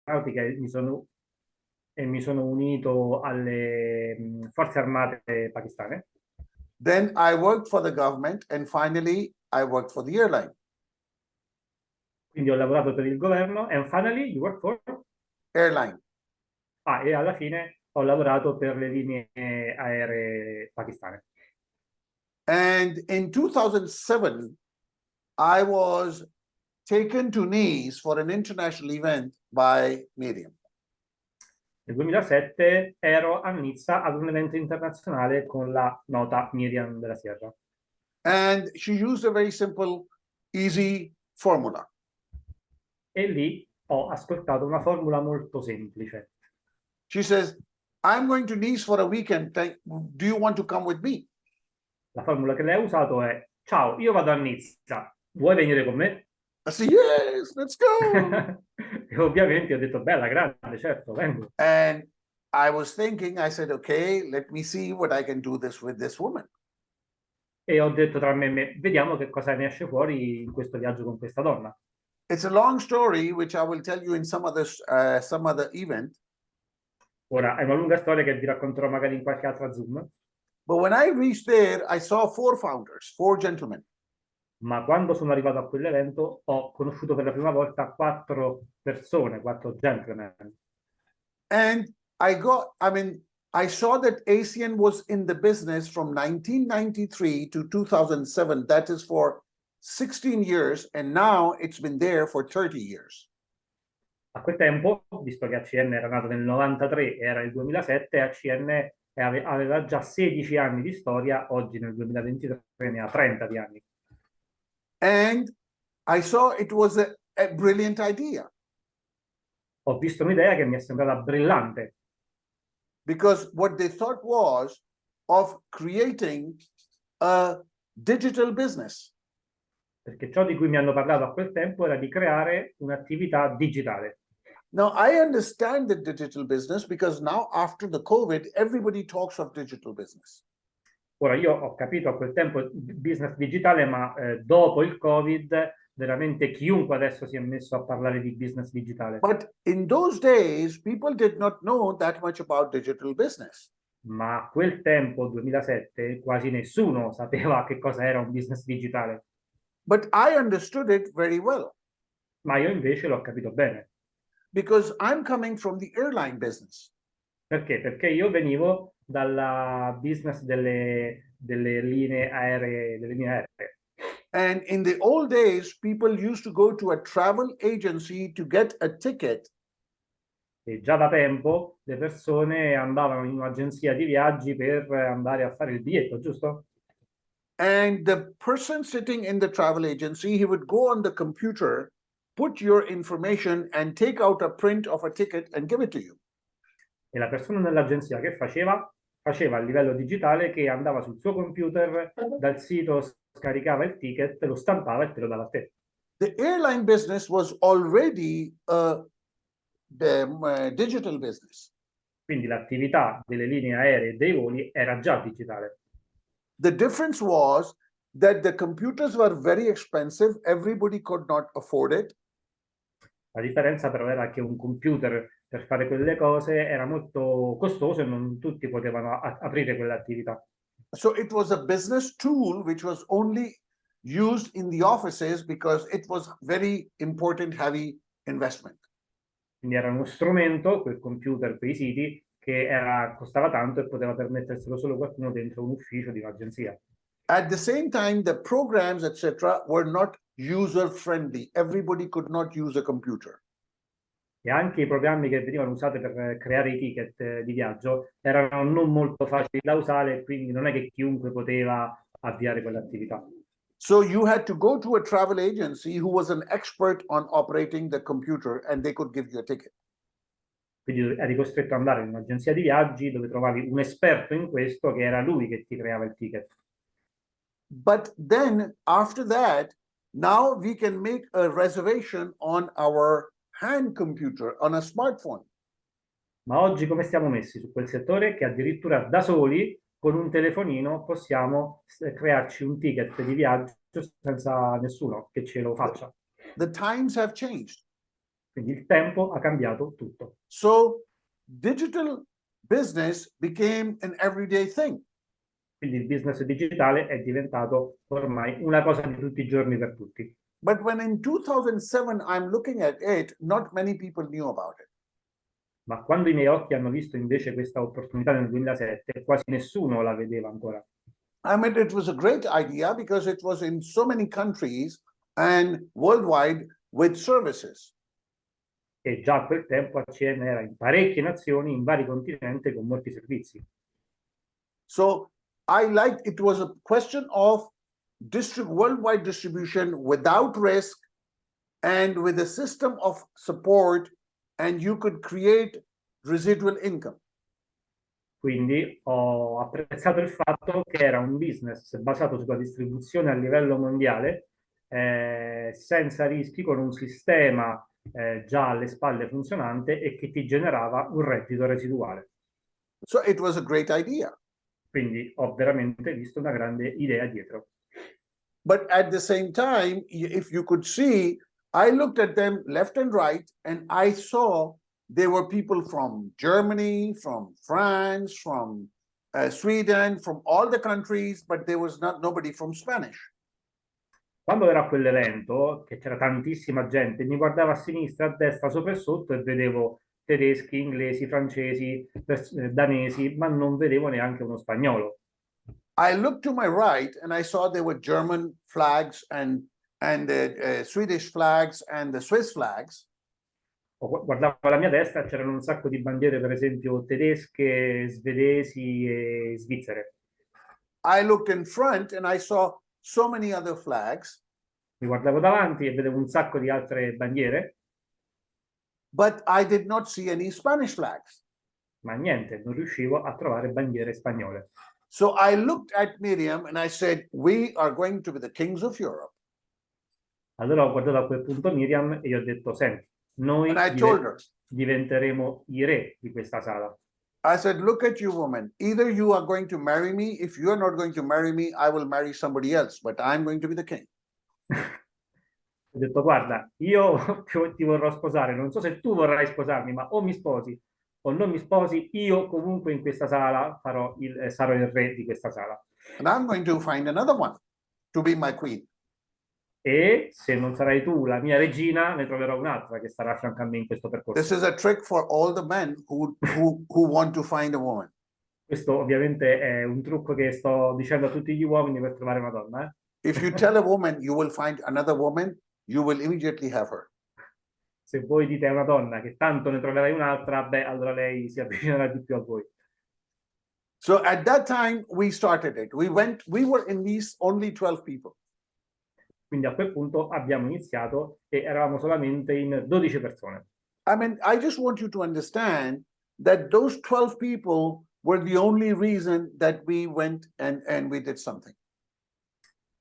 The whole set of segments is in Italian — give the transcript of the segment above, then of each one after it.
aeronautica e mi sono unito alle forze armate pakistane. Then I worked for the government, and finally I worked for the airline. Quindi ho lavorato per il governo, and finally you work for? Airline. E alla fine ho lavorato per le linee aeree pakistane. And in 2007, I was taken to Nice for an international event by Miriam. Nel 2007 ero a Nizza ad un evento internazionale con la nota Miriam della Sierra. And she used a very simple, easy formula. E lì ho ascoltato una formula molto semplice. She says, I'm going to Nice for a weekend. Do you want to come with me? La formula che lei ha usato è: ciao, io vado a Nizza, vuoi venire con me? I said, yes, let's go. E ovviamente ho detto, bella, grande, certo, vengo. And I was thinking, I said, okay, let me see what I can do this with this woman. E ho detto tra me e me, vediamo che cosa ne esce fuori in questo viaggio con questa donna. It's a long story, which I will tell you in some other event. Ora, è una lunga storia che vi racconterò magari in qualche altra Zoom. But when I reached there, I saw 4 founders, 4 gentlemen. Ma quando sono arrivato a quell'evento ho conosciuto per la prima volta 4 persone, 4 gentlemen. And I saw that ASEAN was in the business from 1993 to 2007. That is for 16 years, and now it's been there for 30 years. A quel tempo, visto che ACN era nato nel 93 e era il 2007, ACN aveva già 16 anni di storia, oggi nel 2023 ne ha 30 di anni. And I saw it was a brilliant idea. Ho visto un'idea che mi è sembrata brillante. Because what they thought was of creating a digital business. Perché ciò di cui mi hanno parlato a quel tempo era di creare un'attività digitale. Now, I understand the digital business because now after the COVID, everybody talks of digital business. Ora, io ho capito a quel tempo il business digitale, ma dopo il Covid veramente chiunque adesso si è messo a parlare di business digitale. But in those days, people did not know that much about digital business. Ma a quel tempo, 2007, quasi nessuno sapeva che cosa era un business digitale. But I understood it very well. Ma io invece l'ho capito bene. Because I'm coming from the airline business. Perché? Perché io venivo dalla business delle linee aeree, And in the old days, people used to go to a travel agency to get a ticket. E già da tempo le persone andavano in un'agenzia di viaggi per andare a fare il biglietto, giusto? And the person sitting in the travel agency, he would go on the computer, put your information and take out a print of a ticket and give it to you. E la persona nell'agenzia che faceva? Faceva a livello digitale, che andava sul suo computer, dal sito scaricava il ticket, lo stampava e te lo dava a te. The airline business was already the digital business. Quindi l'attività delle linee aeree e dei voli era già digitale. The difference was that the computers were very expensive. Everybody could not afford it. La differenza però era che un computer per fare quelle cose era molto costoso e non tutti potevano aprire quell'attività. So it was a business tool which was only used in the offices because it was very important, heavy investment. Quindi era uno strumento, quel computer, quei siti, che costava tanto e poteva permetterselo solo qualcuno dentro un ufficio di un'agenzia. At the same time, the programs, etc., were not user-friendly. Everybody could not use a computer. E anche i programmi che venivano usati per creare i ticket di viaggio erano non molto facili da usare, quindi non è che chiunque poteva avviare quell'attività. So you had to go to a travel agency who was an expert on operating the computer and they could give you a ticket. Quindi eri costretto ad andare in un'agenzia di viaggi dove trovavi un esperto in questo, che era lui che ti creava il ticket. But then after that, now we can make a reservation on our hand computer, on a smartphone. Ma oggi come stiamo messi su quel settore che addirittura da soli, con un telefonino, possiamo crearci un ticket di viaggio senza nessuno che ce lo faccia. The times have changed. Quindi il tempo ha cambiato tutto. So digital business became an everyday thing. Quindi il business digitale è diventato ormai una cosa di tutti i giorni per tutti. But when in 2007 I'm looking at it, not many people knew about it. Ma quando i miei occhi hanno visto invece questa opportunità nel 2007, quasi nessuno la vedeva ancora. I mean, it was a great idea because it was in so many countries and worldwide with services. E già a quel tempo ACN era in parecchie nazioni, in vari continenti, con molti servizi. So I liked it was a question of worldwide distribution without risk and with a system of support, and you could create residual income. Quindi ho apprezzato il fatto che era un business basato sulla distribuzione a livello mondiale, senza rischi, con un sistema già alle spalle funzionante e che ti generava un reddito residuale. So it was a great idea. Quindi ho veramente visto una grande idea dietro. But at the same time, if you could see, I looked at them left and right, and I saw there were people from Germany, from France, from Sweden, from all the countries, but there was nobody from Spanish. Quando ero a quell'evento, che c'era tantissima gente, mi guardavo a sinistra, a destra, sopra e sotto e vedevo tedeschi, inglesi, francesi, danesi, ma non vedevo neanche uno spagnolo. I looked to my right and I saw there were German flags and the Swedish flags and the Swiss flags. Guardavo alla mia destra, c'erano un sacco di bandiere, per esempio tedesche, svedesi e svizzere. I looked in front and I saw so many other flags. Mi guardavo davanti e vedevo un sacco di altre bandiere, but I did not see any Spanish flags. ma niente, non riuscivo a trovare bandiere spagnole. So I looked at Miriam and I said, we are going to be the kings of Europe. Allora ho guardato a quel punto Miriam e gli ho detto, senti, noi And I told her, diventeremo i re di questa sala. I said, look at you, woman. Either you are going to marry me. If you are not going to marry me, I will marry somebody else, but I'm going to be the king. Ho detto, guarda, io ti vorrò sposare, non so se tu vorrai sposarmi, ma o mi sposi o non mi sposi, io comunque in questa sala sarò il re di questa sala. And I'm going to find another one to be my queen. E se non sarai tu la mia regina, ne troverò un'altra che starà a fianco a me in questo percorso. This is a trick for all the men who want to find a woman. Questo ovviamente è un trucco che sto dicendo a tutti gli uomini per trovare una donna. If you tell a woman you will find another woman, you will immediately have her. Se voi dite a una donna che tanto ne troverai un'altra, beh, allora lei si avvicinerà di più a voi. So at that time, we started it. We were in these only 12 people. Quindi a quel punto abbiamo iniziato e eravamo solamente in 12 persone. I mean, I just want you to understand that those 12 people were the only reason that we went and we did something.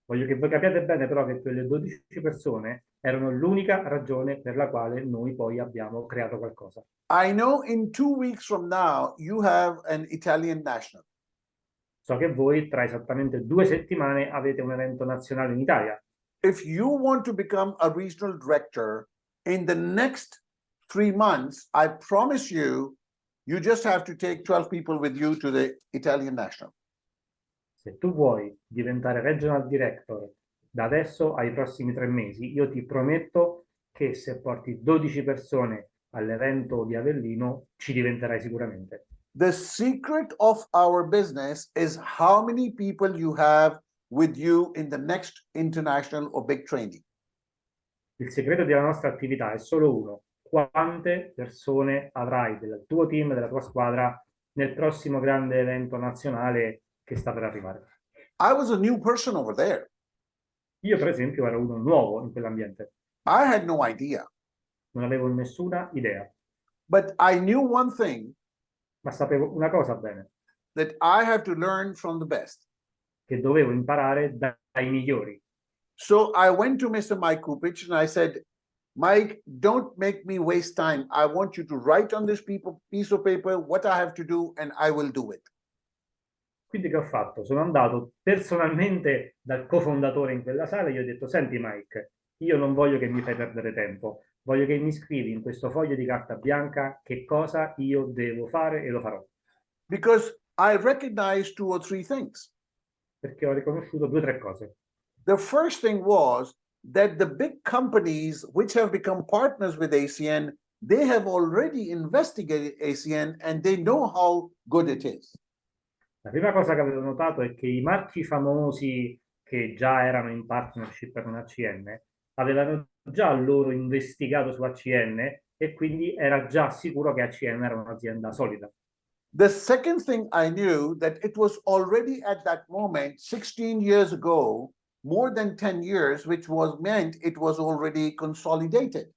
Voglio che voi capiate bene però che quelle 12 persone erano l'unica ragione per la quale noi poi abbiamo creato qualcosa. I know in 2 weeks from now, you have an Italian national. So che voi tra esattamente 2 settimane avete un evento nazionale in Italia. If you want to become a regional director in the next 3 months, I promise you, you just have to take 12 people with you to the Italian national. Se tu vuoi diventare regional director da adesso ai prossimi 3 mesi, io ti prometto che se porti 12 persone all'evento di Avellino, ci diventerai sicuramente. The secret of our business is how many people you have with you in the next international or big training. Il segreto della nostra attività è solo uno: quante persone avrai del tuo team, della tua squadra nel prossimo grande evento nazionale che sta per arrivare. I was a new person over there. Io, per esempio, ero uno nuovo in quell'ambiente. I had no idea. Non avevo nessuna idea. But I knew one thing. Ma sapevo una cosa bene. That I have to learn from the best. Che dovevo imparare dai migliori. So I went to Mr. Mike Kupich and I said, Mike, don't make me waste time. I want you to write on this piece of paper what I have to do and I will do it. Quindi che ho fatto? Sono andato personalmente dal cofondatore in quella sala e gli ho detto, senti Mike, io non voglio che mi fai perdere tempo, voglio che mi scrivi in questo foglio di carta bianca che cosa io devo fare e lo farò. Because I recognize 2 or 3 things. Perché ho riconosciuto 2 o 3 cose. The first thing was that the big companies which have become partners with ACN, they have already investigated ACN and they know how good it is. La prima cosa che avevo notato è che i marchi famosi che già erano in partnership per un ACN avevano già loro investigato su ACN e quindi era già sicuro che ACN era un'azienda solida. The second thing I knew that it was already at that moment, 16 years ago, more than 10 years, which was meant it was already consolidated.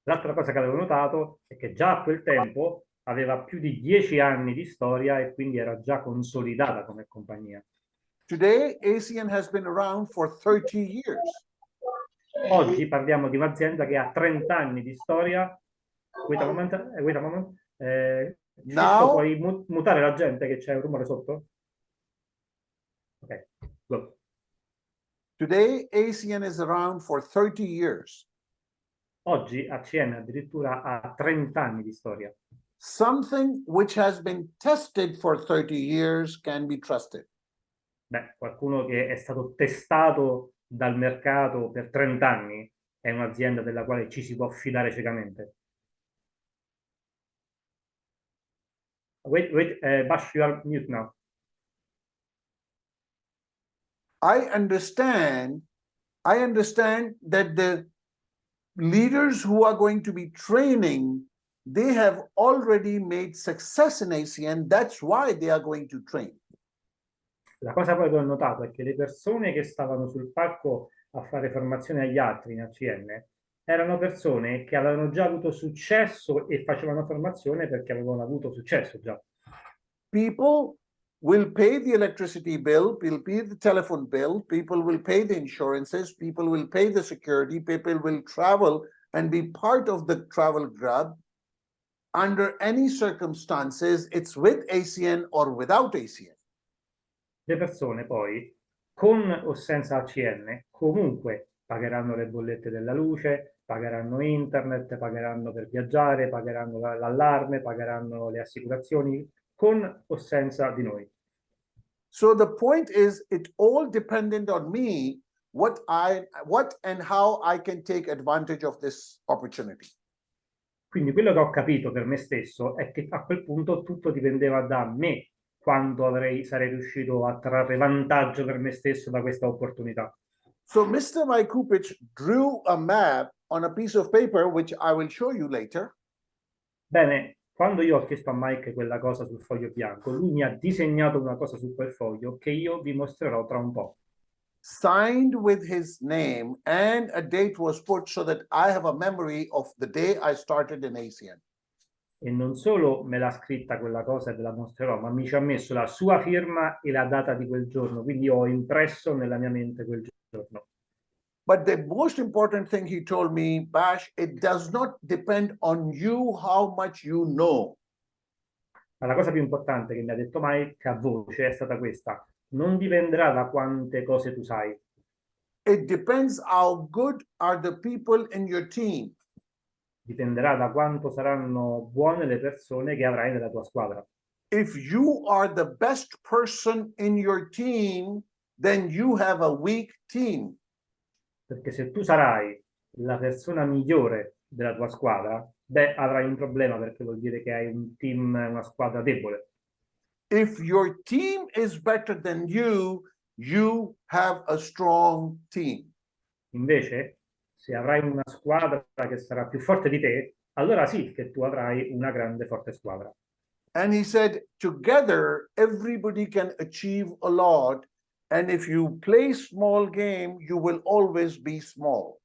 L'altra cosa che avevo notato è che già a quel tempo aveva più di 10 anni di storia e quindi era già consolidata come compagnia. Today, ACN has been around for 30 years. Oggi parliamo di un'azienda che ha 30 anni di storia. Wait a moment, wait a moment. Ciccio, Now, puoi mutare la gente che c'è un rumore sotto? Ok, go. today, ACN is around for 30 years. Oggi ACN addirittura ha 30 anni di storia. Something which has been tested for 30 years can be trusted. Beh, qualcuno che è stato testato dal mercato per 30 anni è un'azienda della quale ci si può fidare ciecamente. Wait, Bash, you are mute now. I understand that the leaders who are going to be training, they have already made success in ACN. That's why they are going to train. La cosa poi che ho notato è che le persone che stavano sul palco a fare formazione agli altri in ACN erano persone che avevano già avuto successo e facevano formazione perché avevano avuto successo già. People will pay the electricity bill, will pay the telephone bill, people will pay the insurances, people will pay the security, people will travel and be part of the travel club. Under any circumstances, it's with ACN or without ACN. Le persone poi, con o senza ACN, comunque pagheranno le bollette della luce, pagheranno internet, pagheranno per viaggiare, pagheranno l'allarme, pagheranno le assicurazioni, con o senza di noi. So the point is, it all dependent on me, what and how I can take advantage of this opportunity. Quindi quello che ho capito per me stesso è che a quel punto tutto dipendeva da me quando sarei riuscito a trarre vantaggio per me stesso da questa opportunità. So Mr. Majkupic drew a map on a piece of paper, which I will show you later. Bene, quando io ho chiesto a Mike quella cosa sul foglio bianco, lui mi ha disegnato una cosa su quel foglio che io vi mostrerò tra un po'. Signed with his name, and a date was put so that I have a memory of the day I started in ACN. E non solo me l'ha scritta quella cosa e ve la mostrerò, ma mi ci ha messo la sua firma e la data di quel giorno, quindi ho impresso nella mia mente quel giorno. But the most important thing he told me, Bash, it does not depend on you how much you know. Ma la cosa più importante che mi ha detto Mike a voce è stata questa: non dipenderà da quante cose tu sai. It depends how good are the people in your team. Dipenderà da quanto saranno buone le persone che avrai nella tua squadra. If you are the best person in your team, then you have a weak team. Perché se tu sarai la persona migliore della tua squadra, beh, avrai un problema perché vuol dire che hai un team, una squadra debole. If your team is better than you have a strong team. Invece, se avrai una squadra che sarà più forte di te, allora sì che tu avrai una grande forte squadra. And he said, together, everybody can achieve a lot. And if you play small game, you will always be small.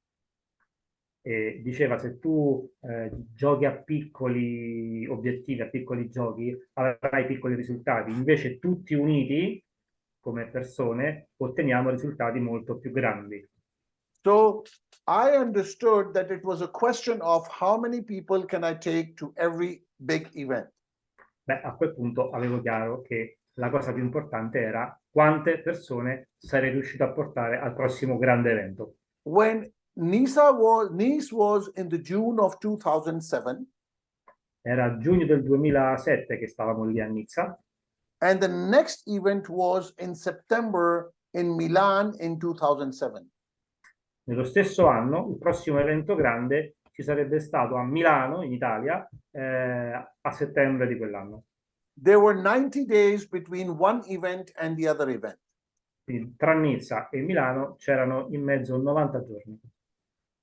E diceva, se tu giochi a piccoli obiettivi, a piccoli giochi, avrai piccoli risultati. Invece tutti uniti, come persone, otteniamo risultati molto più grandi. So I understood that it was a question of how many people can I take to every big event. Beh, a quel punto avevo chiaro che la cosa più importante era quante persone sarei riuscito a portare al prossimo grande evento. When Nice was in the June of 2007. Era giugno del 2007 che stavamo lì a Nizza. And the next event was in September in Milan in 2007. Nello stesso anno, il prossimo evento grande ci sarebbe stato a Milano, in Italia, a settembre di quell'anno. There were 90 days between one event and the other event. Quindi, tra Nizza e Milano c'erano in mezzo 90 giorni.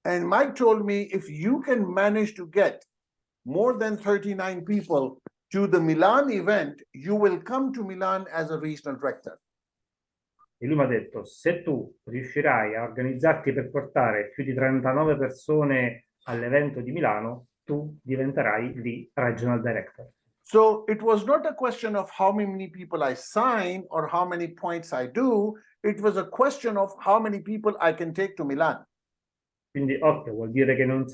And Mike told me, if you can manage to get more than 39 people to the Milan event, you will come to Milan as a regional director. E lui mi ha detto, se tu riuscirai a organizzarti per portare più di 39 persone all'evento di Milano, tu diventerai lì regional director. So it was not a question of how many people I sign or how many points I do. It was a question of how many people I can take to Milan. Quindi, occhio, vuol dire che non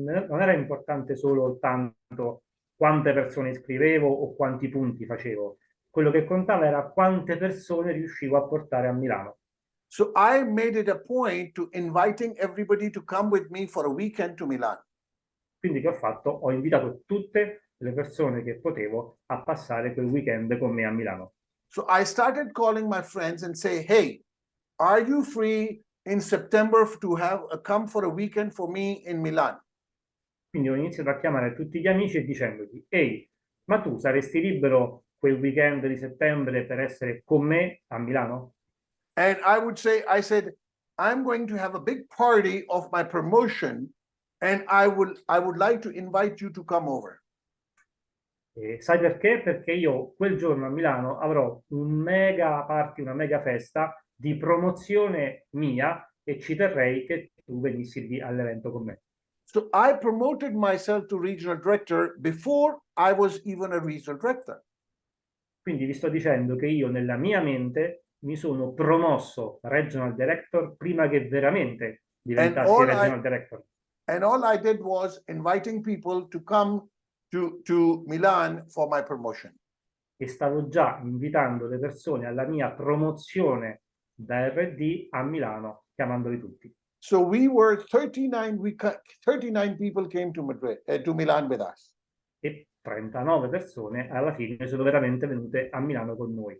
era importante solo tanto quante persone iscrivevo o quanti punti facevo. Quello che contava era quante persone riuscivo a portare a Milano. So I made it a point to inviting everybody to come with me for a weekend to Milan. Quindi che ho fatto? Ho invitato tutte le persone che potevo a passare quel weekend con me a Milano. So I started calling my friends and say, hey, are you free in September to come for a weekend for me in Milan? Quindi ho iniziato a chiamare tutti gli amici e dicendogli, ehi, ma tu saresti libero quel weekend di settembre per essere con me a Milano? And I said, I'm going to have a big party of my promotion and I would like to invite you to come over. E sai perché? Perché io quel giorno a Milano avrò un mega party, una mega festa di promozione mia e ci terrei che tu venissi lì all'evento con me. So I promoted myself to regional director before I was even a regional director. Quindi vi sto dicendo che io nella mia mente mi sono promosso regional director prima che veramente diventassi regional director. And all I did was inviting people to come to Milan for my promotion. E stavo già invitando le persone alla mia promozione da RD a Milano, chiamandoli tutti. So we were 39 people came to to Milan with us. E 39 persone alla fine sono veramente venute a Milano con noi.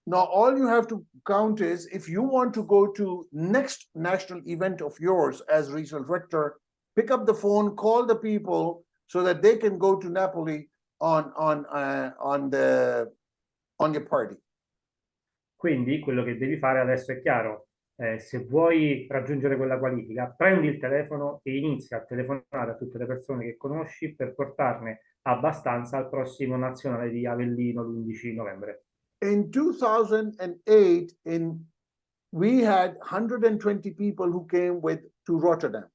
Now all you have to count is if you want to go to next national event of yours as regional director, pick up the phone, call the people so that they can go to Napoli on your party. Quindi quello che devi fare adesso è chiaro. Se vuoi raggiungere quella qualifica, prendi il telefono e inizia a telefonare a tutte le persone che conosci per portarne abbastanza al prossimo nazionale di Avellino l'11 novembre. In 2008, we had 120 people who came to Rotterdam.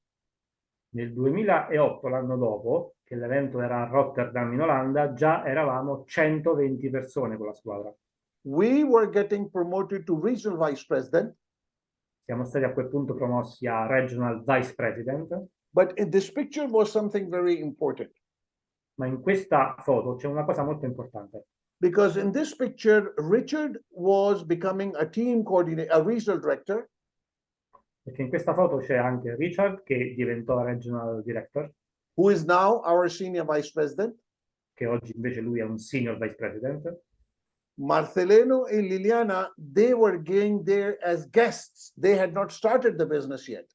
Nel 2008, l'anno dopo, che l'evento era a Rotterdam in Olanda, già eravamo 120 persone con la squadra. We were getting promoted to regional vice president. Siamo stati a quel punto promossi a regional vice president. But in this picture was something very important. Ma in questa foto c'è una cosa molto importante. Because in this picture, Richard was becoming a team coordinator, a regional director. Perché in questa foto c'è anche Richard, che diventò regional director. Who is now our senior vice president. Che oggi invece lui è un senior vice president. Marcelino e Liliana, they were going there as guests. They had not started the business yet.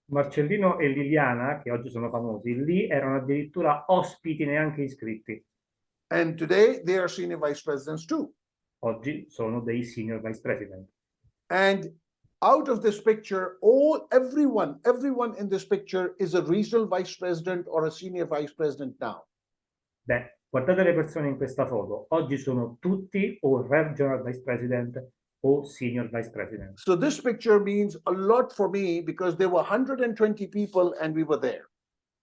Marcellino e Liliana, che oggi sono famosi, lì erano addirittura ospiti neanche iscritti. And today they are senior vice presidents too. Oggi sono dei senior vice president. And out of this picture, everyone in this picture is a regional vice president or a senior vice president now. Beh, guardate le persone in questa foto. Oggi sono tutti o regional vice president o senior vice president. So this picture means a lot for me because there were 120 people and we were there.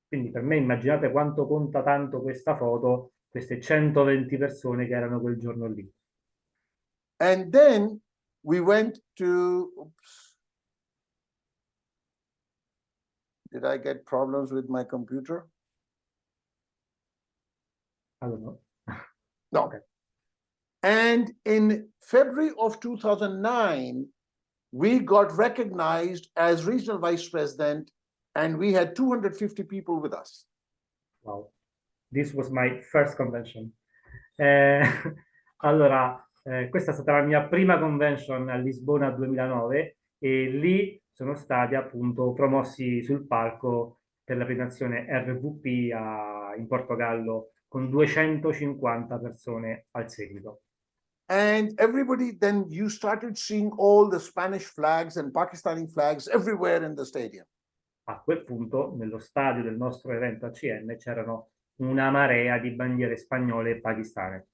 Quindi per me immaginate quanto conta tanto questa foto, queste 120 persone che erano quel giorno lì. And then we went to, oops. Did I get problems with my computer? I don't know. No. Okay. And in February of 2009, we got recognized as regional vice president, and we had 250 people with us. Wow, this was my first convention. Eh, allora, questa è stata la mia prima convention a Lisbona 2009 e lì sono stati appunto promossi sul palco per la premiazione RVP in Portogallo con 250 persone al seguito. And everybody, then you started seeing all the Spanish flags and Pakistani flags everywhere in the stadium. A quel punto, nello stadio del nostro evento ACN, c'erano una marea di bandiere spagnole e pakistane.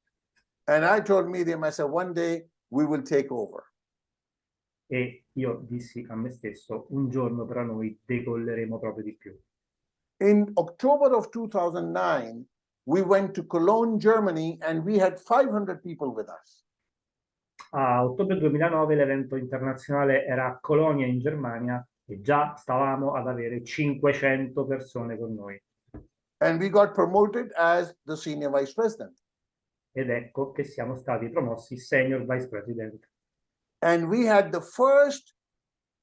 And I told Miriam, I said, one day we will take over. E io dissi a me stesso, un giorno però noi decolleremo proprio di più. In October of 2009, we went to Cologne, Germany, and we had 500 people with us. A ottobre 2009 l'evento internazionale era a Colonia in Germania e già stavamo ad avere 500 persone con noi. And we got promoted as the senior vice president. Ed ecco che siamo stati promossi senior vice president. And we had the first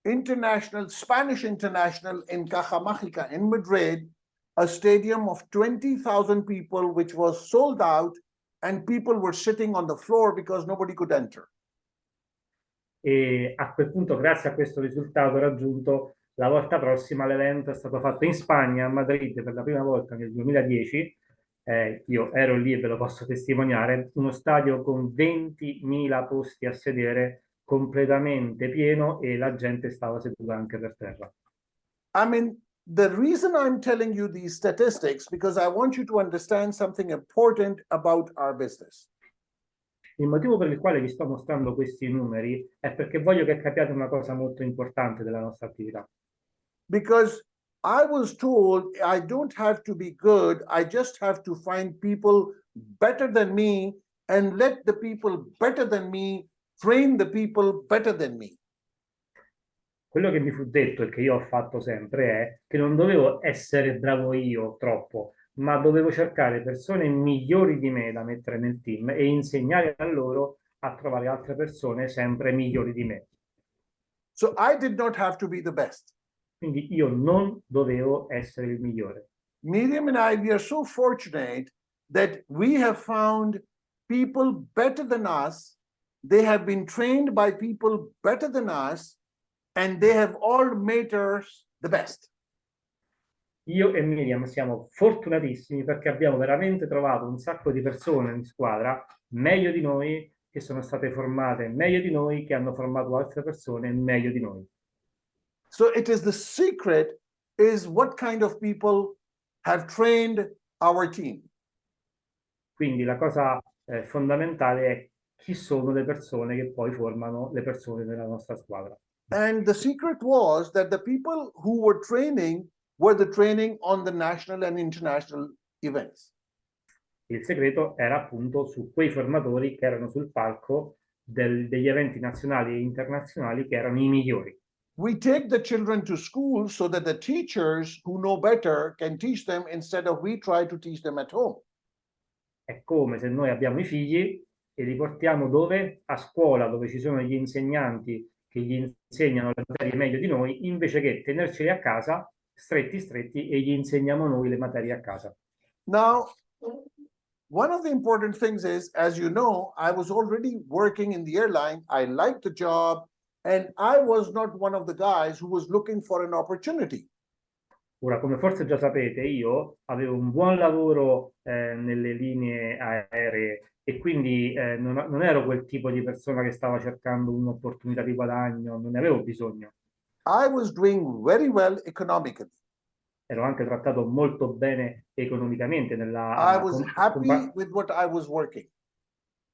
international, Spanish international in Cajamarca in Madrid, a stadium of 20,000 people, which was sold out, and people were sitting on the floor because nobody could enter. E a quel punto, grazie a questo risultato raggiunto, la volta prossima l'evento è stato fatto in Spagna, a Madrid, per la prima volta nel 2010. Io ero lì e ve lo posso testimoniare, uno stadio con 20.000 posti a sedere, completamente pieno, e la gente stava seduta anche per terra. I mean, the reason I'm telling you these statistics, because I want you to understand something important about our business. Il motivo per il quale vi sto mostrando questi numeri è perché voglio che capiate una cosa molto importante della nostra attività. Because I was told I don't have to be good, I just have to find people better than me and let the people better than me train the people better than me. Quello che mi fu detto e che io ho fatto sempre è che non dovevo essere bravo io troppo, ma dovevo cercare persone migliori di me da mettere nel team e insegnare a loro a trovare altre persone sempre migliori di me. So I did not have to be the best. Quindi io non dovevo essere il migliore. Miriam and I, we are so fortunate that we have found people better than us. They have been trained by people better than us, and they have all made us the best. Io e Miriam siamo fortunatissimi perché abbiamo veramente trovato un sacco di persone in squadra meglio di noi, che sono state formate meglio di noi, che hanno formato altre persone meglio di noi. So it is the secret is what kind of people have trained our team. Quindi la cosa fondamentale è chi sono le persone che poi formano le persone della nostra squadra. And the secret was that the people who were the training on the national and international events. Il segreto era appunto su quei formatori che erano sul palco degli eventi nazionali e internazionali che erano i migliori. We take the children to school so that the teachers who know better can teach them instead of we try to teach them at home. È come se noi abbiamo i figli e li portiamo dove? A scuola, dove ci sono gli insegnanti che gli insegnano le materie meglio di noi, invece che tenerceli a casa, stretti stretti, e gli insegniamo noi le materie a casa. Now, one of the important things is, as you know, I was already working in the airline. I liked the job, and I was not one of the guys who was looking for an opportunity. Ora, come forse già sapete, io avevo un buon lavoro nelle linee aeree e quindi non ero quel tipo di persona che stava cercando un'opportunità di guadagno, non ne avevo bisogno. I was doing very well economically. Ero anche trattato molto bene economicamente I was happy with what I was working.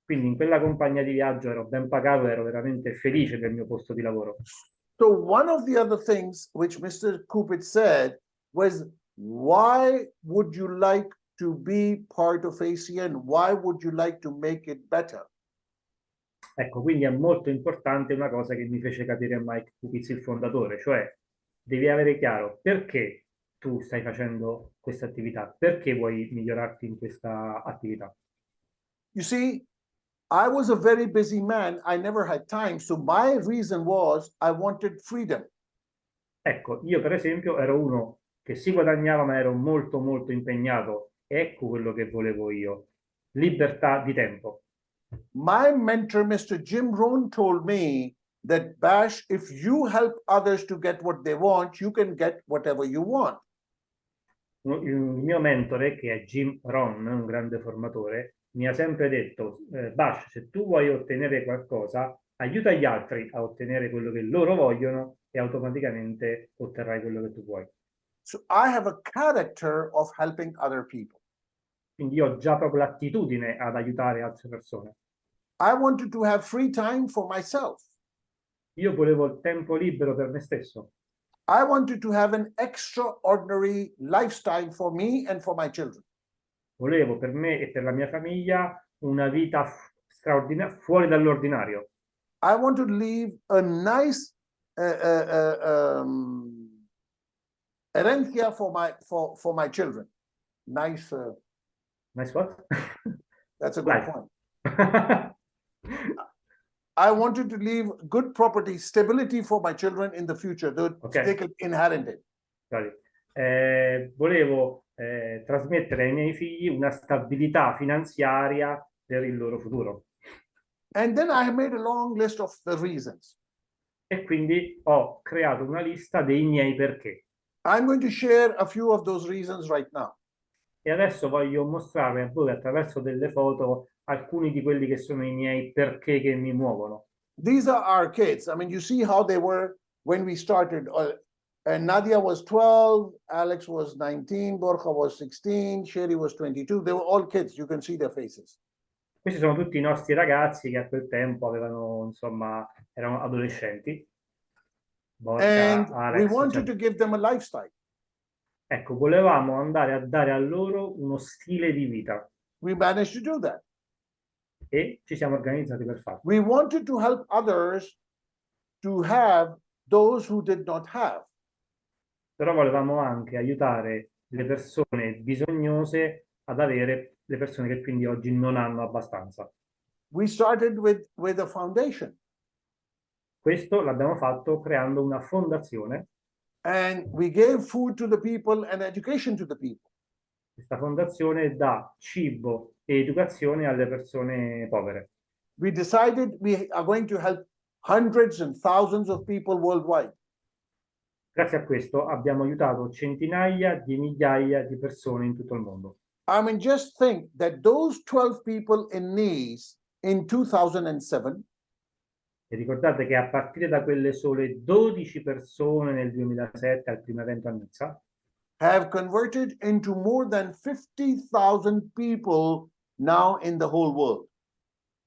Quindi in quella compagnia di viaggio ero ben pagato, ero veramente felice del mio posto di lavoro. So one of the other things which Mr. Kupit said was, why would you like to be part of ACN? Why would you like to make it better? Ecco, quindi è molto importante una cosa che mi fece capire Mike Kupitz, il fondatore, cioè devi avere chiaro perché tu stai facendo questa attività, perché vuoi migliorarti in questa attività. You see, I was a very busy man. I never had time. So my reason was I wanted freedom. Ecco, io per esempio ero uno che si guadagnava ma ero molto molto impegnato. Ecco quello che volevo io, libertà di tempo. My mentor, Mr. Jim Rohn, told me that, Bash, if you help others to get what they want, you can get whatever you want. Il mio mentore, che è Jim Rohn, un grande formatore, mi ha sempre detto, Bash, se tu vuoi ottenere qualcosa, aiuta gli altri a ottenere quello che loro vogliono e automaticamente otterrai quello che tu vuoi. So I have a character of helping other people. Quindi io ho già proprio l'attitudine ad aiutare altre persone. I wanted to have free time for myself. Io volevo il tempo libero per me stesso. I wanted to have an extraordinary lifestyle for me and for my children. Volevo per me e per la mia famiglia una vita straordinaria, fuori dall'ordinario. I want to leave a nice herencia for my children. Nice. Nice what? That's a good Life. point. I wanted to leave good property, stability for my children in the future. They could inherit it. Volevo trasmettere ai miei figli una stabilità finanziaria per il loro futuro. And then I made a long list of the reasons. E quindi ho creato una lista dei miei perché. I'm going to share a few of those reasons right now. E adesso voglio mostrare a voi attraverso delle foto alcuni di quelli che sono i miei perché che mi muovono. These are our kids. I mean, you see how they were when we started. And Nadia was 12, Alex was 19, Borja was 16, Sherry was 22. They were all kids. You can see their faces. Questi sono tutti i nostri ragazzi che a quel tempo avevano, insomma, erano adolescenti. Borja, And Alex, we wanted to give them a lifestyle. Ecco, volevamo andare a dare a loro uno stile di vita. We managed to do that. E ci siamo organizzati per farlo. We wanted to help others to have those who did not have. Però volevamo anche aiutare le persone bisognose ad avere le persone che quindi oggi non hanno abbastanza. We started with a foundation. Questo l'abbiamo fatto creando una fondazione. And we gave food to the people and education to the people. Questa fondazione dà cibo e educazione alle persone povere. We decided we are going to help hundreds and thousands of people worldwide. Grazie a questo abbiamo aiutato centinaia di migliaia di persone in tutto il mondo. I mean, just think that those 12 people in Nice in 2007 E ricordate che a partire da quelle sole 12 persone nel 2007 al primo evento a Nizza have converted into more than 50,000 people now in the whole world.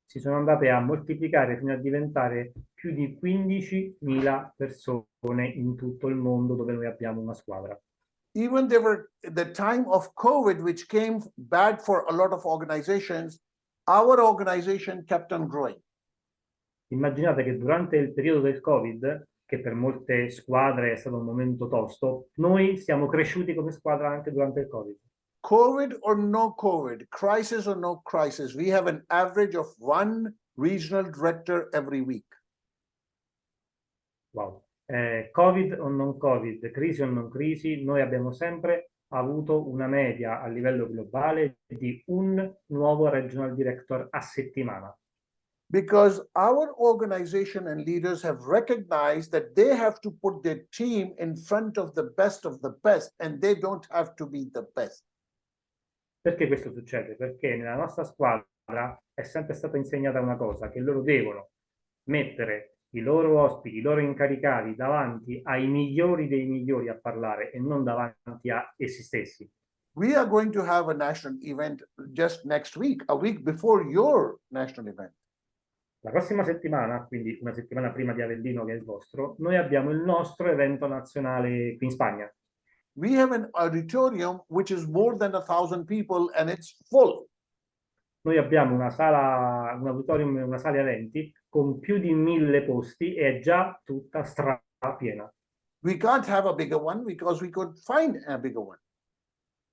si sono andate a moltiplicare fino a diventare più di 15.000 persone in tutto il mondo dove noi abbiamo una squadra. Even there were the time of COVID, which came bad for a lot of organizations, our organization kept on growing. Immaginate che durante il periodo del Covid, che per molte squadre è stato un momento tosto, noi siamo cresciuti come squadra anche durante il Covid. COVID or no COVID, crisis or no crisis, we have an average of one regional director every week. Wow. Covid o non Covid, crisi o non crisi, noi abbiamo sempre avuto una media a livello globale di un nuovo regional director a settimana. Because our organization and leaders have recognized that they have to put their team in front of the best, and they don't have to be the best. Perché questo succede? Perché nella nostra squadra è sempre stata insegnata una cosa, che loro devono mettere i loro ospiti, i loro incaricati davanti ai migliori dei migliori a parlare e non davanti a essi stessi. We are going to have a national event just next week, a week before your national event. La prossima settimana, quindi una settimana prima di Avellino che è il vostro, noi abbiamo il nostro evento nazionale qui in Spagna. We have an auditorium which is more than 1,000 people and it's full. Noi abbiamo una sala, un auditorium, una sala eventi con più di 1.000 posti e è già tutta strapiena. We can't have a bigger one because we could find a bigger one.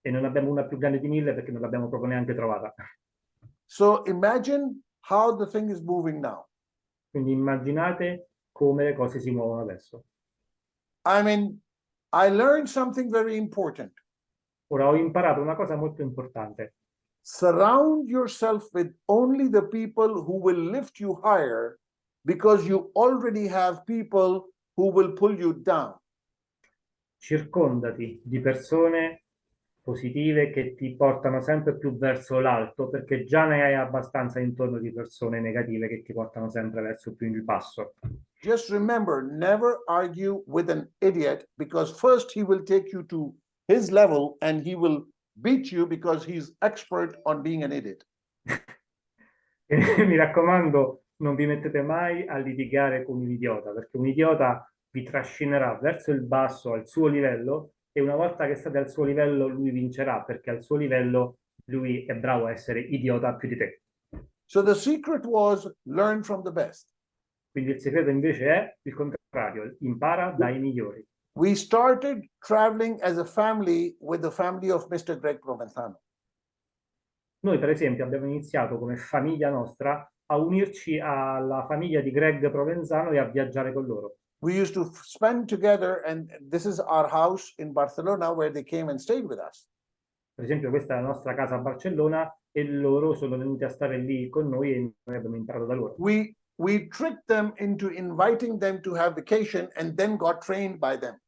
E non abbiamo una più grande di 1.000 perché non l'abbiamo proprio neanche trovata. So imagine how the thing is moving now. Quindi immaginate come le cose si muovono adesso. I mean, I learned something very important. Ora ho imparato una cosa molto importante. Surround yourself with only the people who will lift you higher, because you already have people who will pull you down. Circondati di persone positive che ti portano sempre più verso l'alto, perché già ne hai abbastanza intorno di persone negative che ti portano sempre verso più il basso. Just remember, never argue with an idiot, because first he will take you to his level and he will beat you because he's expert on being an idiot. E mi raccomando, non vi mettete mai a litigare con un idiota, perché un idiota vi trascinerà verso il basso al suo livello, e una volta che state al suo livello lui vincerà, perché al suo livello lui è bravo a essere idiota più di te. So the secret was learn from the best. Quindi il segreto invece è il contrario, impara dai migliori. We started traveling as a family with the family of Mr. Greg Provenzano. Noi per esempio abbiamo iniziato come famiglia nostra a unirci alla famiglia di Greg Provenzano e a viaggiare con loro. We used to spend together, and this is our house in Barcelona where they came and stayed with us. Per esempio questa è la nostra casa a Barcellona e loro sono venuti a stare lì con noi e noi abbiamo imparato da loro. We tricked them into inviting them to have vacation and then got trained by them.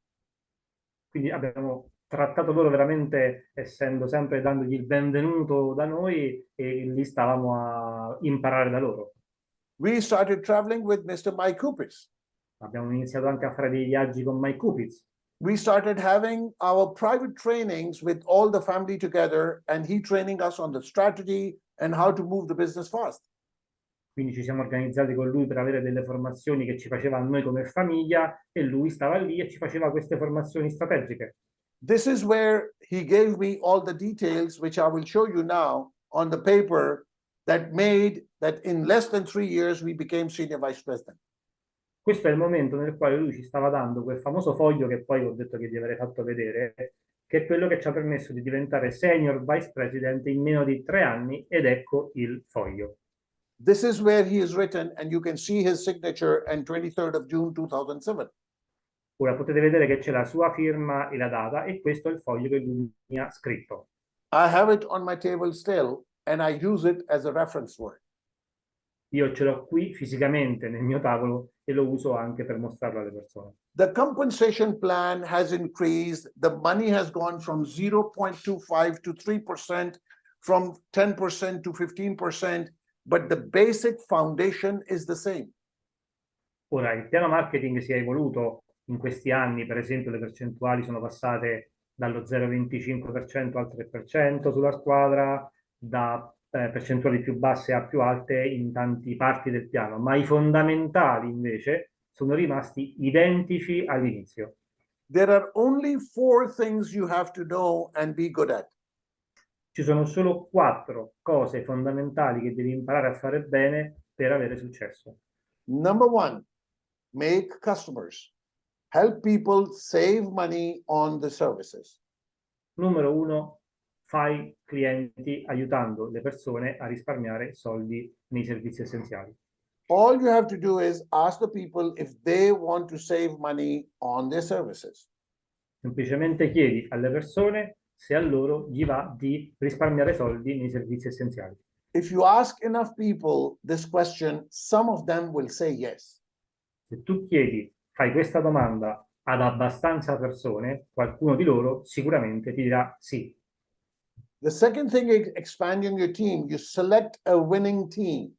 Quindi abbiamo trattato loro veramente, essendo sempre dandogli il benvenuto da noi, e lì stavamo a imparare da loro. We started traveling with Mr. Mike Kupis. Abbiamo iniziato anche a fare dei viaggi con Mike Kupitz. We started having our private trainings with all the family together, and he training us on the strategy and how to move the business fast. Quindi ci siamo organizzati con lui per avere delle formazioni che ci faceva a noi come famiglia, e lui stava lì e ci faceva queste formazioni strategiche. This is where he gave me all the details, which I will show you now on the paper, that made that in less than 3 years we became senior vice president. Questo è il momento nel quale lui ci stava dando quel famoso foglio che poi ho detto che vi avrei fatto vedere, che è quello che ci ha permesso di diventare senior vice president in meno di 3 anni, ed ecco il foglio. This is where he is written, and you can see his signature on 23rd of June 2007. Ora potete vedere che c'è la sua firma e la data, e questo è il foglio che lui mi ha scritto. I have it on my table still, and I use it as a reference word. Io ce l'ho qui fisicamente nel mio tavolo e lo uso anche per mostrarlo alle persone. The compensation plan has increased. The money has gone from 0.25 to 3%, from 10% to 15%, but the basic foundation is the same. Ora, il piano marketing si è evoluto in questi anni. Per esempio, le percentuali sono passate dallo 0,25% al 3% sulla squadra, da percentuali più basse a più alte in tanti parti del piano, ma i fondamentali invece sono rimasti identici all'inizio. There are only 4 things you have to know and be good at. Ci sono solo 4 cose fondamentali che devi imparare a fare bene per avere successo. Number 1, make customers. Help people save money on the services. Numero 1, fai clienti aiutando le persone a risparmiare soldi nei servizi essenziali. All you have to do is ask the people if they want to save money on their services. Semplicemente chiedi alle persone se a loro gli va di risparmiare soldi nei servizi essenziali. If you ask enough people this question, some of them will say yes. Se tu chiedi, fai questa domanda ad abbastanza persone, qualcuno di loro sicuramente ti dirà sì. The second thing is expanding your team. You select a winning team.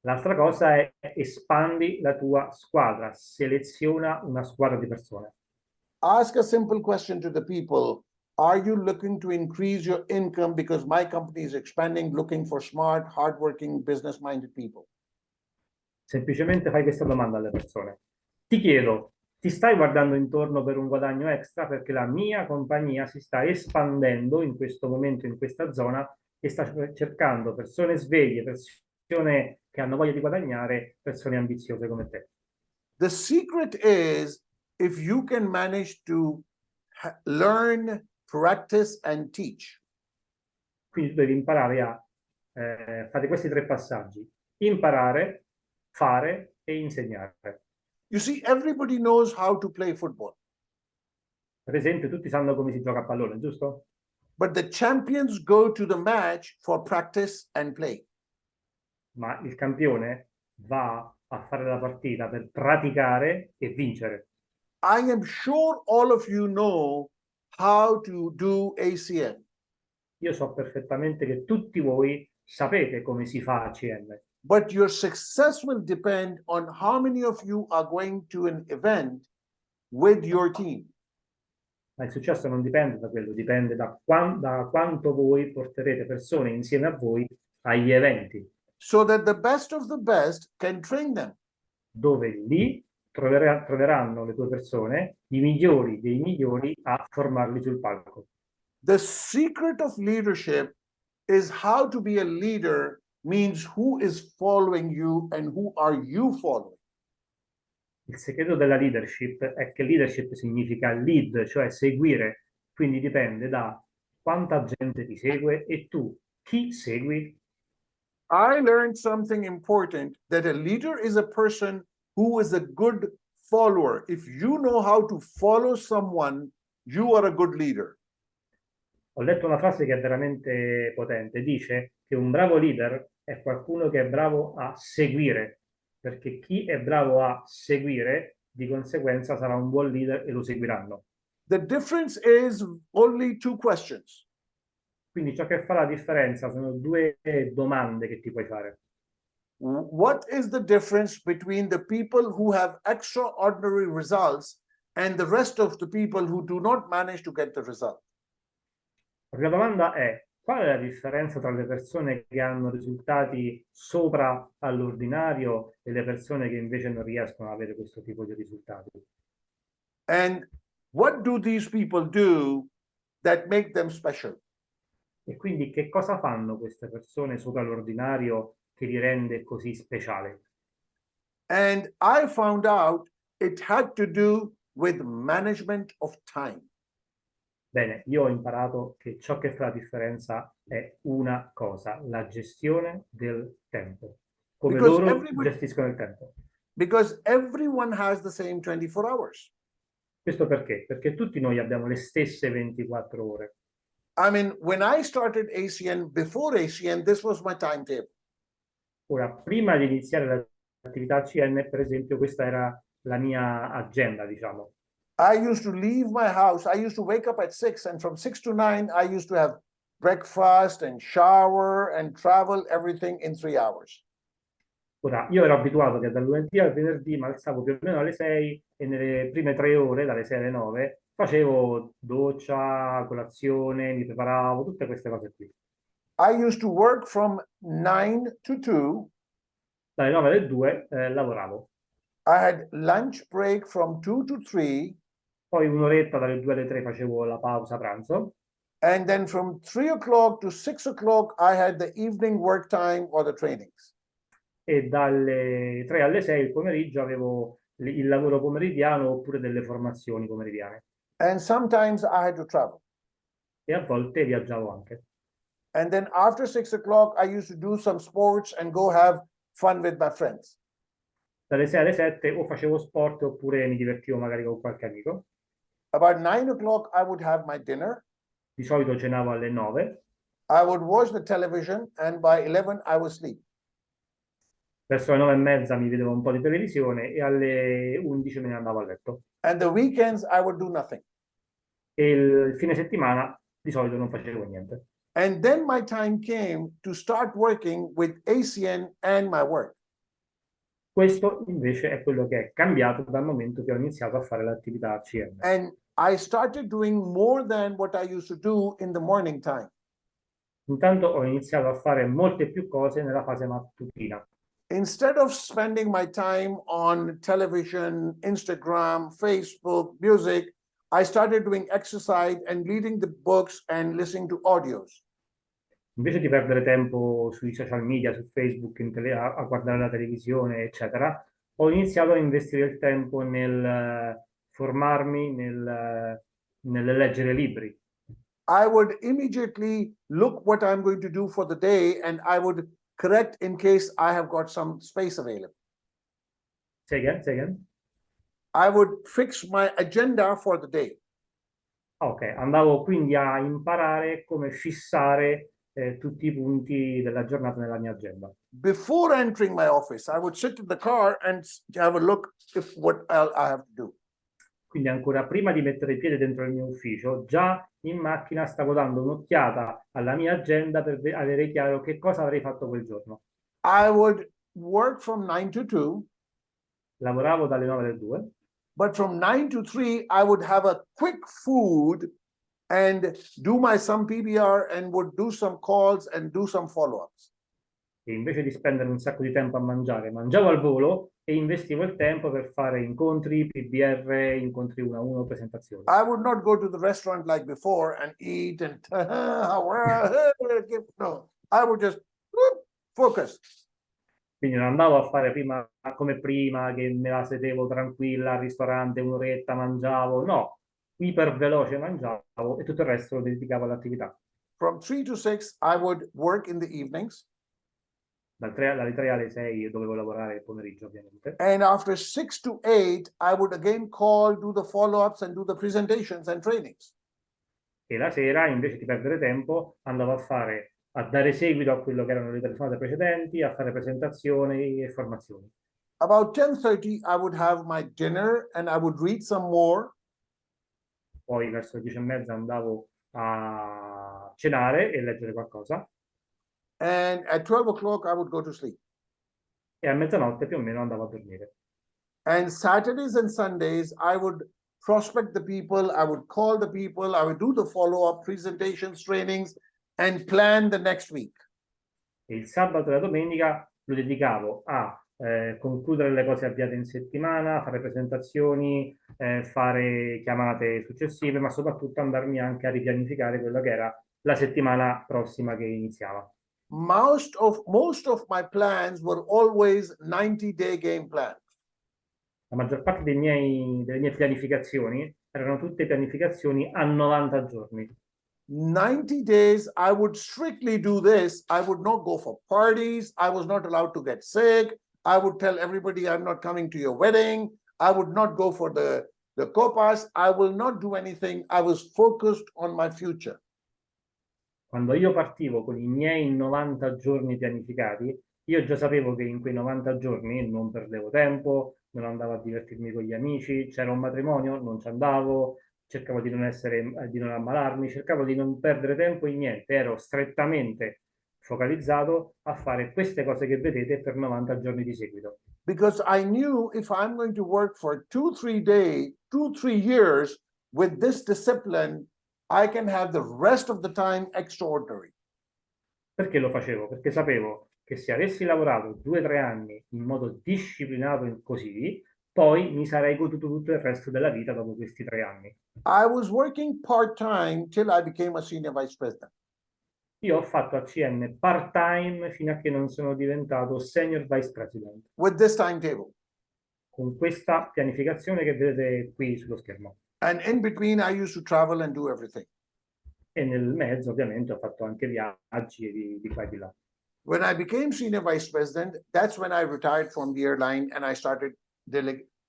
L'altra cosa è espandi la tua squadra, seleziona una squadra di persone. Ask a simple question to the people. Are you looking to increase your income because my company is expanding, looking for smart, hardworking, business-minded people? Semplicemente fai questa domanda alle persone. Ti chiedo, ti stai guardando intorno per un guadagno extra? Perché la mia compagnia si sta espandendo in questo momento, in questa zona, e sta cercando persone sveglie, persone che hanno voglia di guadagnare, persone ambiziose come te. The secret is if you can manage to learn, practice, and teach. Quindi tu devi imparare a fate questi tre passaggi: imparare, fare e insegnare. You see, everybody knows how to play football, Per esempio, tutti sanno come si gioca a pallone, giusto? but the champions go to the match for practice and play. Ma il campione va a fare la partita per praticare e vincere. I am sure all of you know how to do ACN, Io so perfettamente che tutti voi sapete come si fa ACN, but your success will depend on how many of you are going to an event with your team. ma il successo non dipende da quello, dipende da quanto voi porterete persone insieme a voi agli eventi, so that the best of the best can train them. dove lì troveranno le tue persone, i migliori dei migliori, a formarli sul palco. The secret of leadership is how to be a leader means who is following you and who are you following. Il segreto della leadership è che leadership significa lead, cioè seguire, quindi dipende da quanta gente ti segue e tu chi segui. I learned something important, that a leader is a person who is a good follower. If you know how to follow someone, you are a good leader. Ho letto una frase che è veramente potente, dice che un bravo leader è qualcuno che è bravo a seguire, perché chi è bravo a seguire di conseguenza sarà un buon leader e lo seguiranno. The difference is only two questions. Quindi ciò che fa la differenza sono due domande che ti puoi fare. What is the difference between the people who have extraordinary results and the rest of the people who do not manage to get the result? La prima domanda è: qual è la differenza tra le persone che hanno risultati sopra all'ordinario e le persone che invece non riescono ad avere questo tipo di risultati? And what do these people do that make them special? E quindi che cosa fanno queste persone sopra l'ordinario che li rende così speciali? And I found out it had to do with management of time. Bene, io ho imparato che ciò che fa la differenza è una cosa: la gestione del tempo. Come Because loro gestiscono il tempo. because everyone has the same 24 hours. Questo perché? Perché tutti noi abbiamo le stesse 24 ore. I mean, when I started ACN, before ACN, this was my timetable. Ora, prima di iniziare l'attività ACN, per esempio, questa era la mia agenda, diciamo. I used to leave my house. I used to wake up at 6, and from 6 to 9, I used to have breakfast and shower and travel everything in 3 hours. Ora, io ero abituato che dal lunedì al venerdì mi alzavo più o meno alle 6 e nelle prime 3 ore, dalle 6 alle 9, facevo doccia, colazione, mi preparavo, tutte queste cose qui. I used to work from 9 to 2. Dalle 9 alle 2 lavoravo. I had lunch break from 2 to 3. Poi un'oretta dalle 2 alle 3 facevo la pausa pranzo. And then from 3 o'clock to 6 o'clock, I had the evening work time or the trainings. E dalle 3 alle 6 il pomeriggio avevo il lavoro pomeridiano oppure delle formazioni pomeridiane. And sometimes I had to travel. E a volte viaggiavo anche. And then after 6 o'clock, I used to do some sports and go have fun with my friends. Dalle 6 alle 7 o facevo sport oppure mi divertivo magari con qualche amico. About 9 o'clock, I would have my dinner. Di solito cenavo alle 9. I would watch the television, and by 11, I would sleep. Verso le 9:30 mi vedevo un po' di televisione e alle 11 me ne andavo a letto. And the weekends, I would do nothing. E il fine settimana di solito non facevo niente. And then my time came to start working with ACN and my work. Questo invece è quello che è cambiato dal momento che ho iniziato a fare l'attività ACN. And I started doing more than what I used to do in the morning time. Intanto ho iniziato a fare molte più cose nella fase mattutina. Instead of spending my time on television, Instagram, Facebook, music, I started doing exercise and reading the books and listening to audios. Invece di perdere tempo sui social media, su Facebook, a guardare la televisione, eccetera, ho iniziato a investire il tempo nel formarmi, nel leggere libri. I would immediately look what I'm going to do for the day, and I would correct in case I have got some space available. Say again, say again. I would fix my agenda for the day. Ok, andavo quindi a imparare come fissare tutti i punti della giornata nella mia agenda. Before entering my office, I would sit in the car and have a look if what I have to do. Quindi ancora prima di mettere il piede dentro il mio ufficio, già in macchina stavo dando un'occhiata alla mia agenda per avere chiaro che cosa avrei fatto quel giorno. I would work from 9 to 2. Lavoravo dalle 9 alle 2. But from 9 to 3, I would have a quick food and do my some PBR and would do some calls and do some follow-ups. E invece di spendere un sacco di tempo a mangiare, mangiavo al volo e investivo il tempo per fare incontri, PBR, incontri 1-1, presentazioni. I would not go to the restaurant like before and eat and no, I would just focus. Quindi non andavo a fare prima come prima, che me la sedevo tranquilla al ristorante, un'oretta mangiavo, no, iper veloce mangiavo e tutto il resto lo dedicavo all'attività. From 3 to 6, I would work in the evenings. Dalle 3 alle 6 dovevo lavorare il pomeriggio, ovviamente. And after 6 to 8, I would again call, do the follow-ups and do the presentations and trainings. E la sera, invece di perdere tempo, andavo a dare seguito a quello che erano le telefonate precedenti, a fare presentazioni e formazioni. About 10:30, I would have my dinner and I would read some more. Poi verso le 10:30 andavo a cenare e leggere qualcosa. And at 12 o'clock, I would go to sleep. E a mezzanotte più o meno andavo a dormire. And Saturdays and Sundays, I would prospect the people, I would call the people, I would do the follow-up presentations, trainings, and plan the next week. E il sabato e la domenica lo dedicavo a concludere le cose avviate in settimana, fare presentazioni, fare chiamate successive, ma soprattutto andarmi anche a ripianificare quello che era la settimana prossima che iniziava. Most of my plans were always 90-day game plans. La maggior parte delle mie pianificazioni erano tutte pianificazioni a 90 giorni. 90 days, I would strictly do this. I would not go for parties. I was not allowed to get sick. I would tell everybody I'm not coming to your wedding. I would not go for the copas. I will not do anything. I was focused on my future. Quando io partivo con i miei 90 giorni pianificati, io già sapevo che in quei 90 giorni non perdevo tempo, non andavo a divertirmi con gli amici, c'era un matrimonio, non ci andavo, cercavo di non ammalarmi, cercavo di non perdere tempo in niente, ero strettamente focalizzato a fare queste cose che vedete per 90 giorni di seguito. Because I knew if I'm going to work for 2-3 days, 2-3 years with this discipline, I can have the rest of the time extraordinary. Perché lo facevo? Perché sapevo che se avessi lavorato 2-3 anni in modo disciplinato e così, poi mi sarei goduto tutto il resto della vita dopo questi 3 anni. I was working part-time till I became a senior vice president. Io ho fatto ACN part-time fino a che non sono diventato senior vice president. With this timetable. Con questa pianificazione che vedete qui sullo schermo. And in between, I used to travel and do everything. E nel mezzo, ovviamente, ho fatto anche viaggi di qua e di là. When I became senior vice president, that's when I retired from the airline and I started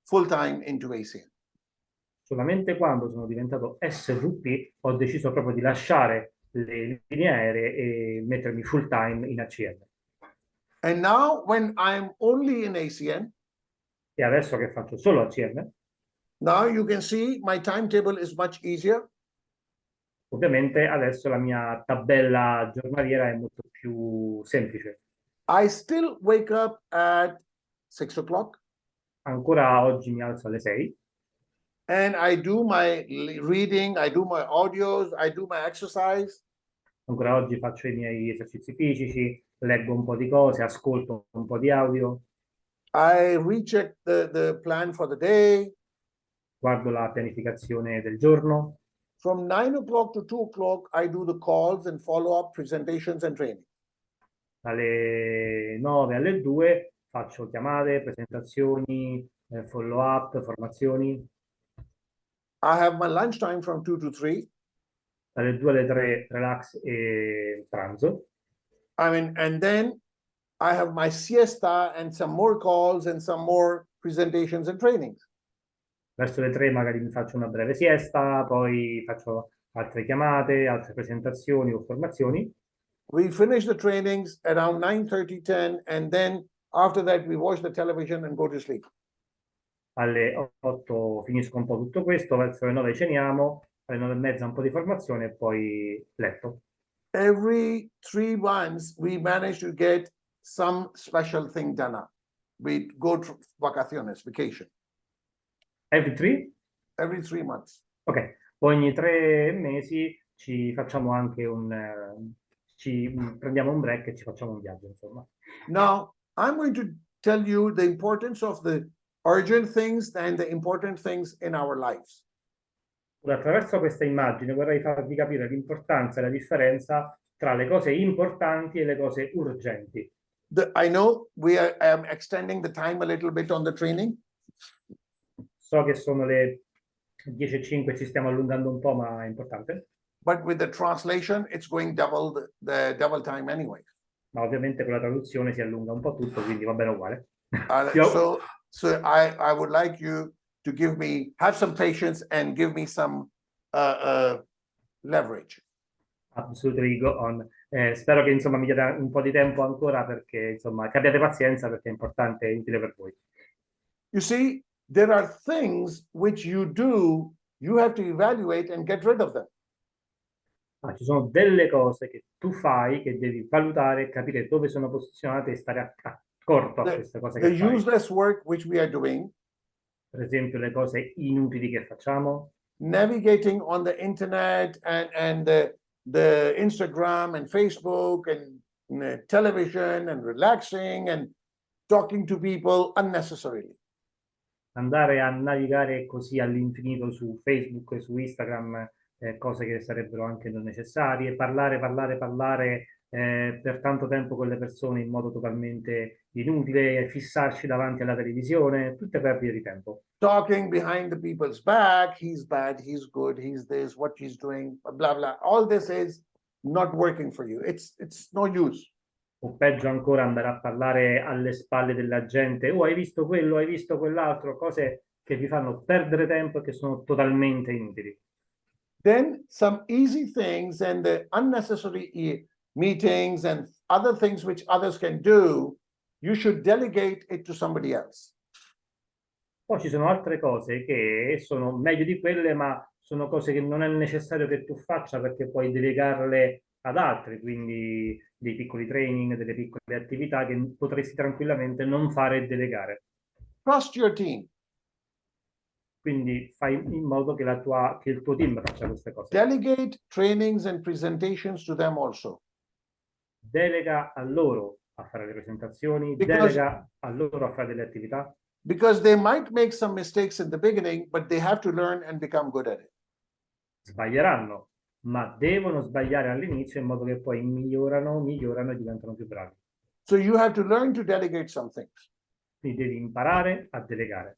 full-time into ASEAN. Solamente quando sono diventato SVP ho deciso proprio di lasciare le linee aeree e mettermi full-time in ACN. And now, when I'm only in ASEAN, e adesso che faccio solo ACN, now you can see my timetable is much easier. Ovviamente adesso la mia tabella giornaliera è molto più semplice. I still wake up at 6 o'clock. Ancora oggi mi alzo alle 6. And I do my reading, I do my audios, I do my exercise. Ancora oggi faccio i miei esercizi fisici, leggo un po' di cose, ascolto un po' di audio. I recheck the plan for the day. Guardo la pianificazione del giorno. From 9 o'clock to 2 o'clock, I do the calls and follow-up presentations and training. Dalle 9 alle 2 faccio chiamate, presentazioni, follow-up, formazioni. I have my lunch time from 2 to 3. dalle 2 alle 3 relax e pranzo. I mean, and then I have my siesta and some more calls and some more presentations and trainings. Verso le 3 magari mi faccio una breve siesta, poi faccio altre chiamate, altre presentazioni o formazioni. We finish the trainings around 9:30, 10, and then after that we watch the television and go to sleep. Alle 8 finisco un po' tutto questo, verso le 9 ceniamo, alle 9 e mezza un po' di formazione e poi letto. Every 3 months we manage to get some special thing done up. We go to vacaciones, vacation. Every 3? Every 3 months. Ok, ogni 3 mesi ci facciamo anche prendiamo un break e ci facciamo un viaggio, insomma. Now, I'm going to tell you the importance of the urgent things and the important things in our lives. Attraverso questa immagine vorrei farvi capire l'importanza e la differenza tra le cose importanti e le cose urgenti. I know I am extending the time a little bit on the training. So che sono le 10:05, ci stiamo allungando un po', ma è importante. But with the translation, it's going double the double time anyway. Ma ovviamente con la traduzione si allunga un po' tutto, quindi va bene uguale. So I would like you to have some patience and give me some leverage. Absolutely go on. Spero che insomma mi diate un po' di tempo ancora perché insomma che abbiate pazienza perché è importante e utile per voi. You see, there are things which you do, you have to evaluate and get rid of them. Ci sono delle cose che tu fai che devi valutare, capire dove sono posizionate e stare accorto a queste cose che fai. Useless work which we are doing. Per esempio le cose inutili che facciamo. Navigating on the internet and the Instagram and Facebook and television and relaxing and talking to people unnecessarily. Andare a navigare così all'infinito su Facebook e su Instagram, cose che sarebbero anche non necessarie, parlare per tanto tempo con le persone in modo totalmente inutile, fissarci davanti alla televisione, tutte perdite di tempo. Talking behind the people's back, he's bad, he's good, he's this, what he's doing, blah, blah. All this is not working for you. It's no use. O peggio ancora andare a parlare alle spalle della gente, oh hai visto quello, hai visto quell'altro, cose che vi fanno perdere tempo e che sono totalmente inutili. Then some easy things and the unnecessary meetings and other things which others can do, you should delegate it to somebody else. Poi ci sono altre cose che sono meglio di quelle, ma sono cose che non è necessario che tu faccia perché puoi delegarle ad altri, quindi dei piccoli training, delle piccole attività che potresti tranquillamente non fare e delegare. Trust your team. Quindi fai in modo che il tuo team faccia queste cose. Delegate trainings and presentations to them also. Delega a loro a fare le presentazioni, delega a loro a fare delle attività. Because they might make some mistakes in the beginning, but they have to learn and become good at it. Sbaglieranno, ma devono sbagliare all'inizio in modo che poi migliorano e diventano più bravi. So you have to learn to delegate some things. Quindi devi imparare a delegare.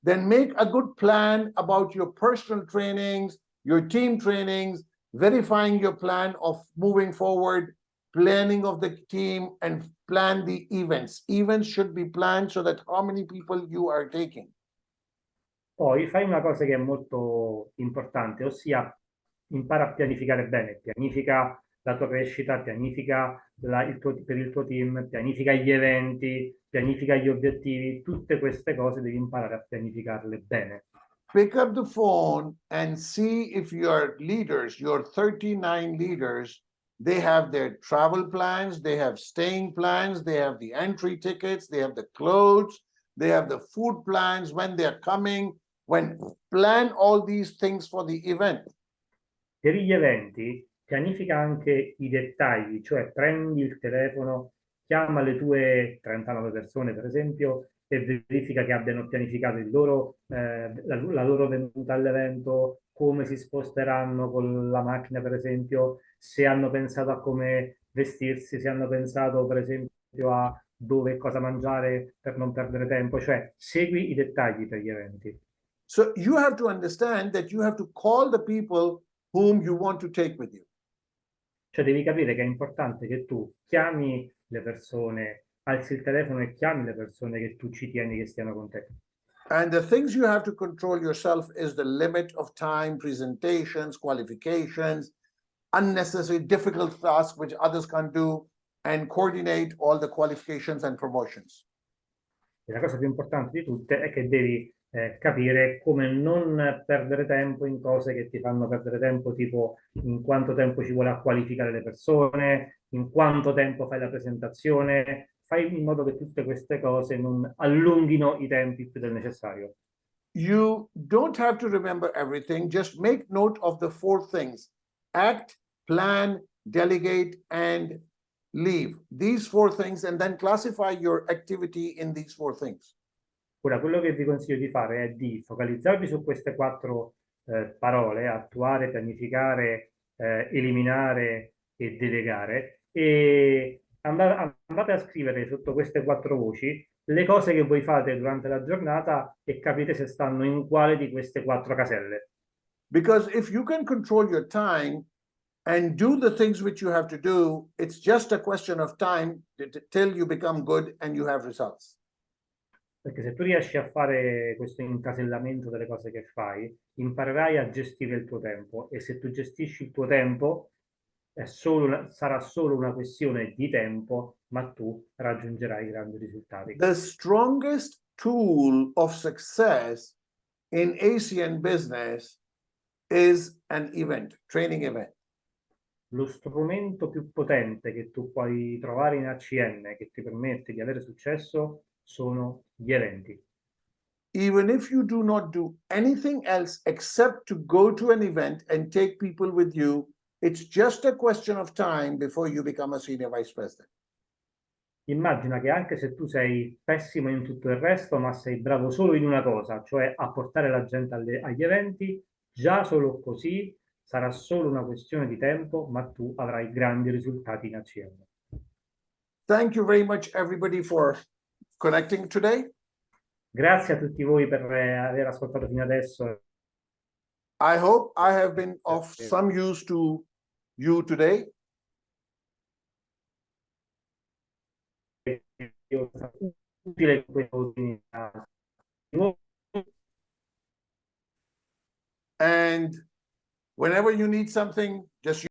Then make a good plan about your personal trainings, your team trainings, verifying your plan of moving forward, planning of the team, and plan the events. Events should be planned so that how many people you are taking. Poi fai una cosa che è molto importante, ossia impara a pianificare bene, pianifica la tua crescita, pianifica per il tuo team, pianifica gli eventi, pianifica gli obiettivi, tutte queste cose devi imparare a pianificarle bene. Pick up the phone and see if your leaders, your 39 leaders, they have their travel plans, they have staying plans, they have the entry tickets, they have the clothes, they have the food plans, when they're coming, plan all these things for the event. Per gli eventi pianifica anche i dettagli, cioè prendi il telefono, chiama le tue 39 persone per esempio e verifica che abbiano pianificato la loro venuta all'evento, come si sposteranno con la macchina per esempio, se hanno pensato a come vestirsi, se hanno pensato per esempio a dove e cosa mangiare per non perdere tempo, cioè segui i dettagli per gli eventi. So you have to understand that you have to call the people whom you want to take with you. Cioè devi capire che è importante che tu chiami le persone, alzi il telefono e chiami le persone che tu ci tieni che stiano con te. And the things you have to control yourself is the limit of time, presentations, qualifications, unnecessary difficult tasks which others can't do, and coordinate all the qualifications and promotions. E la cosa più importante di tutte è che devi capire come non perdere tempo in cose che ti fanno perdere tempo, tipo in quanto tempo ci vuole a qualificare le persone, in quanto tempo fai la presentazione, fai in modo che tutte queste cose non allunghino i tempi più del necessario. You don't have to remember everything, just make note of the 4 things: act, plan, delegate, and leave. These 4 things, and then classify your activity in these 4 things. Ora, quello che vi consiglio di fare è di focalizzarvi su queste 4 parole: attuare, pianificare, eliminare e delegare, e andate a scrivere sotto queste 4 voci le cose che voi fate durante la giornata e capite se stanno in quale di queste 4 caselle. Because if you can control your time and do the things which you have to do, it's just a question of time till you become good and you have results. Perché se tu riesci a fare questo incasellamento delle cose che fai, imparerai a gestire il tuo tempo, e se tu gestisci il tuo tempo sarà solo una questione di tempo, ma tu raggiungerai grandi risultati. The strongest tool of success in Asian business is an event, training event. Lo strumento più potente che tu puoi trovare in ACN che ti permette di avere successo sono gli eventi. Even if you do not do anything else except to go to an event and take people with you, it's just a question of time before you become a senior vice president. Immagina che anche se tu sei pessimo in tutto il resto, ma sei bravo solo in una cosa, cioè a portare la gente agli eventi, già solo così sarà solo una questione di tempo, ma tu avrai grandi risultati in ACN. Thank you very much, everybody, for connecting today. Grazie a tutti voi per aver ascoltato fino adesso. I hope I have been of some use to you today. Utile. And whenever you need something, just